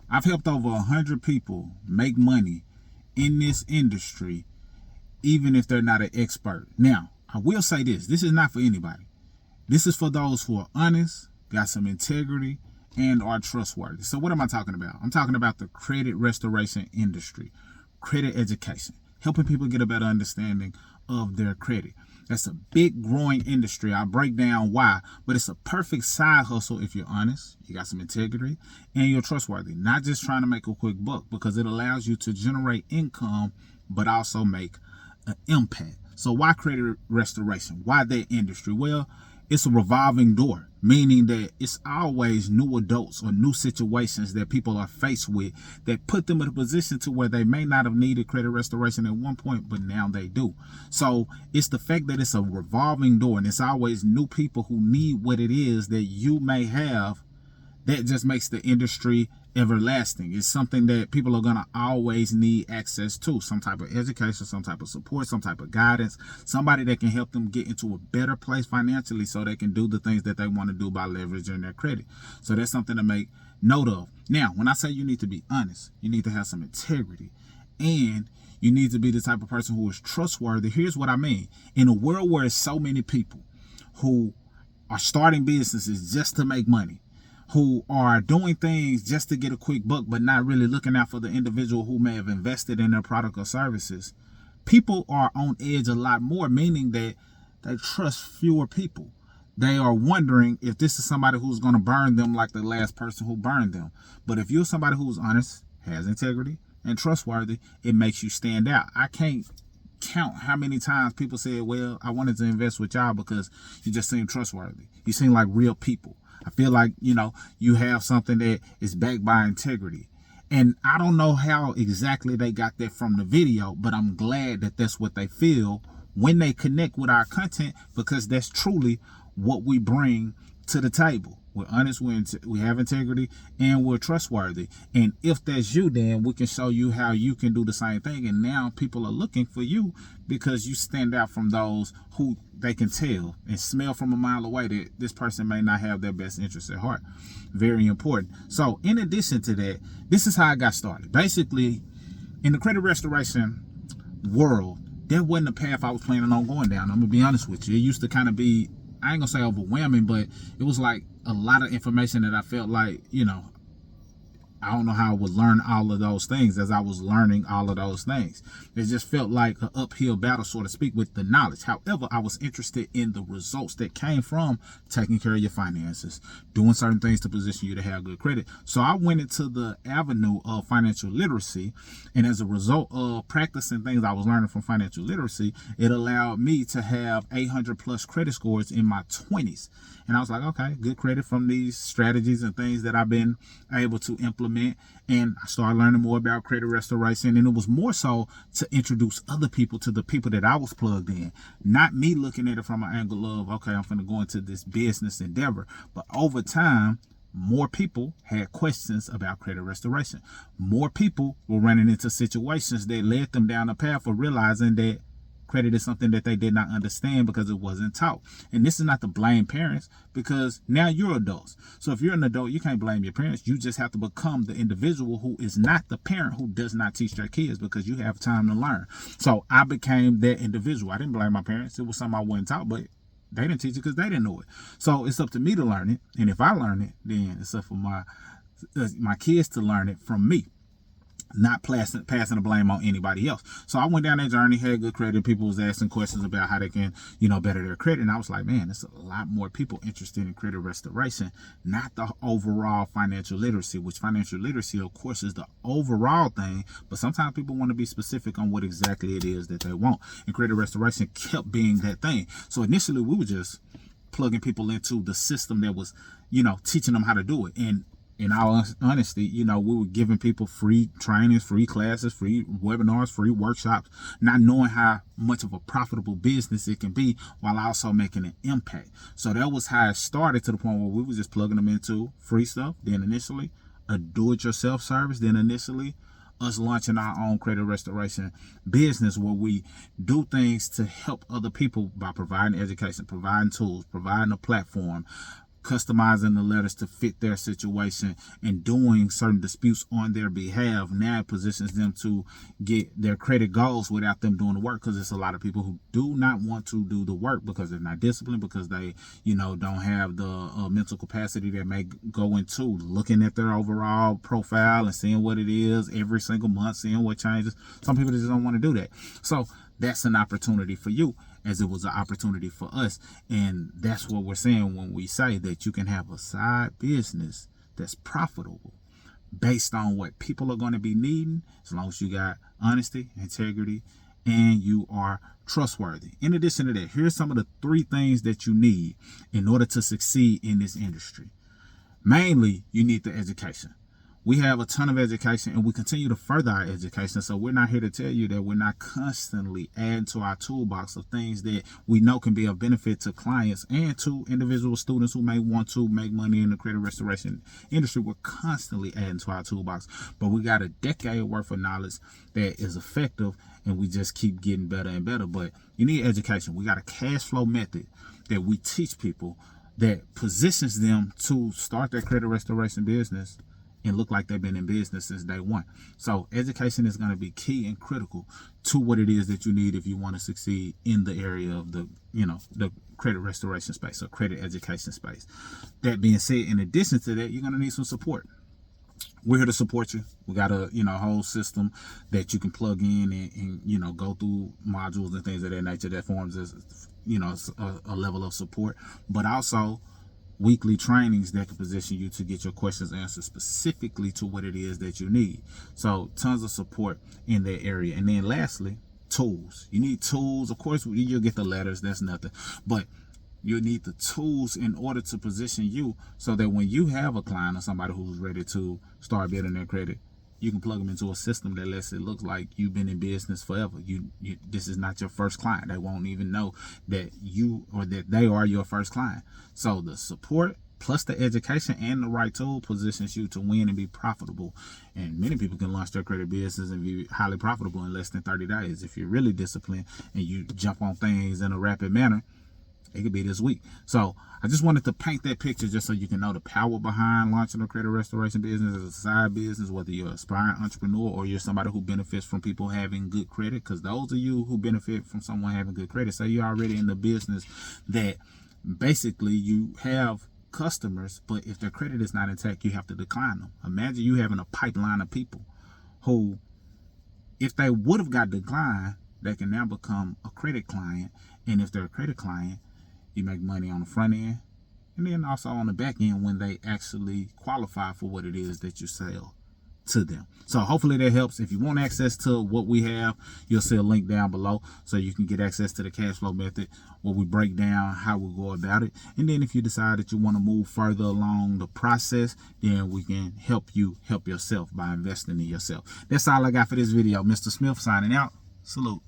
I've helped over 100 people make money in this industry, even if they're not an expert. Now, I will say this. This is not for anybody. This is for those who are honest, got some integrity, and are trustworthy. So what am I talking about? I'm talking about the credit restoration industry, credit education, helping people get a better understanding of their credit. That's a big growing industry. I'll break down why, but it's a perfect side hustle if you're honest, you got some integrity, and you're trustworthy. Not just trying to make a quick buck, because it allows you to generate income, but also make an impact. So why credit restoration? Why that industry? Well, it's a revolving door, meaning that it's always new adults or new situations that people are faced with that put them in a position to where they may not have needed credit restoration at one point, but now they do. So it's the fact that it's a revolving door, and it's always new people who need what it is that you may have. That just makes the industry everlasting. It's something that people are going to always need access to. Some type of education, some type of support, some type of guidance, somebody that can help them get into a better place financially so they can do the things that they want to do by leveraging their credit. So that's something to make note of. Now, when I say you need to be honest, you need to have some integrity, and you need to be the type of person who is trustworthy. Here's what I mean. In a world where there's so many people who are starting businesses just to make money, who are doing things just to get a quick buck, but not really looking out for the individual who may have invested in their product or services, people are on edge a lot more, meaning that they trust fewer people. They are wondering if this is somebody who's going to burn them like the last person who burned them. But if you're somebody who's honest, has integrity, and trustworthy, it makes you stand out. I can't count how many times people said, well, I wanted to invest with y'all because you just seem trustworthy. You seem like real people. I feel like, you have something that is backed by integrity. And I don't know how exactly they got that from the video, but I'm glad that that's what they feel when they connect with our content, because that's truly what we bring to the table. We're honest, we have integrity, and we're trustworthy. And if that's you, then we can show you how you can do the same thing. And now people are looking for you because you stand out from those who they can tell and smell from a mile away that this person may not have their best interests at heart. Very important. So in addition to that, this is how I got started. Basically, in the credit restoration world, that wasn't the path I was planning on going down. I'm going to be honest with you. It used to kind of be, I ain't gonna say overwhelming, but it was like a lot of information that I felt like, I don't know how I would learn all of those things as I was learning all of those things. It just felt like an uphill battle, so to speak, with the knowledge. However, I was interested in the results that came from taking care of your finances, doing certain things to position you to have good credit. So I went into the avenue of financial literacy, and as a result of practicing things I was learning from financial literacy, it allowed me to have 800 plus credit scores in my 20s. And I was like, okay, good credit from these strategies and things that I've been able to implement. And I started learning more about credit restoration. And it was more so to introduce other people to the people that I was plugged in. Not me looking at it from an angle of, okay, I'm going to go into this business endeavor. But over time, more people had questions about credit restoration. More people were running into situations that led them down the path of realizing that credit is something that they did not understand because it wasn't taught. And this is not to blame parents, because now you're adults. So if you're an adult, you can't blame your parents. You just have to become the individual who is not the parent who does not teach their kids, because you have time to learn. So I became that individual. I didn't blame my parents. It was something I wasn't taught, but they didn't teach it because they didn't know it. So it's up to me to learn it. And if I learn it, then it's up for my kids to learn it from me, not passing the blame on anybody else. So I went down that journey, had good credit. People was asking questions about how they can, better their credit. And I was like, man, there's a lot more people interested in credit restoration, not the overall financial literacy, which financial literacy, of course, is the overall thing. But sometimes people want to be specific on what exactly it is that they want. And credit restoration kept being that thing. So initially we were just plugging people into the system that was, teaching them how to do it. And in all honesty, we were giving people free trainings, free classes, free webinars, free workshops, not knowing how much of a profitable business it can be while also making an impact. So that was how it started, to the point where we were just plugging them into free stuff. Then initially a do-it-yourself service. Then initially us launching our own credit restoration business, where we do things to help other people by providing education, providing tools, providing a platform, customizing the letters to fit their situation, and doing certain disputes on their behalf. Now it positions them to get their credit goals without them doing the work, because there's a lot of people who do not want to do the work because they're not disciplined, because they, don't have the mental capacity that may go into looking at their overall profile and seeing what it is every single month, seeing what changes. Some people just don't want to do that. So that's an opportunity for you, as it was an opportunity for us. And that's what we're saying when we say that you can have a side business that's profitable based on what people are going to be needing, as long as you got honesty, integrity, and you are trustworthy. In addition to that, here's some of the 3 things that you need in order to succeed in this industry. Mainly, you need the education. We have a ton of education, and we continue to further our education. So we're not here to tell you that we're not constantly adding to our toolbox of things that we know can be of benefit to clients and to individual students who may want to make money in the credit restoration industry. We're constantly adding to our toolbox, but we got a decade worth of knowledge that is effective, and we just keep getting better and better. But you need education. We got a cash flow method that we teach people that positions them to start their credit restoration business and look like they've been in business since day one. So education is going to be key and critical to what it is that you need if you want to succeed in the area of the credit restoration space or credit education space. That being said, in addition to that, you're going to need some support. We're here to support you. We got a whole system that you can plug in and go through modules and things of that nature that forms as a level of support, but also weekly trainings that can position you to get your questions answered specifically to what it is that you need. So tons of support in that area. And then lastly, tools. You need tools. Of course, you'll get the letters. That's nothing. But you need the tools in order to position you so that when you have a client or somebody who's ready to start building their credit, you can plug them into a system that lets it look like you've been in business forever. This is not your first client. They won't even know that you or that they are your first client. So the support plus the education and the right tool positions you to win and be profitable. And many people can launch their credit business and be highly profitable in less than 30 days. If you're really disciplined and you jump on things in a rapid manner, it could be this week. So I just wanted to paint that picture just so you can know the power behind launching a credit restoration business as a side business, whether you're an aspiring entrepreneur or you're somebody who benefits from people having good credit. Because those of you who benefit from someone having good credit, say you're already in the business that basically you have customers, but if their credit is not intact, you have to decline them. Imagine you having a pipeline of people who, if they would have got declined, they can now become a credit client. And if they're a credit client, you make money on the front end and then also on the back end when they actually qualify for what it is that you sell to them. So hopefully that helps. If you want access to what we have, you'll see a link down below so you can get access to the cash flow method where we break down how we go about it. And then if you decide that you want to move further along the process, then we can help you help yourself by investing in yourself. That's all I got for this video. Mr. Smith signing out. Salute.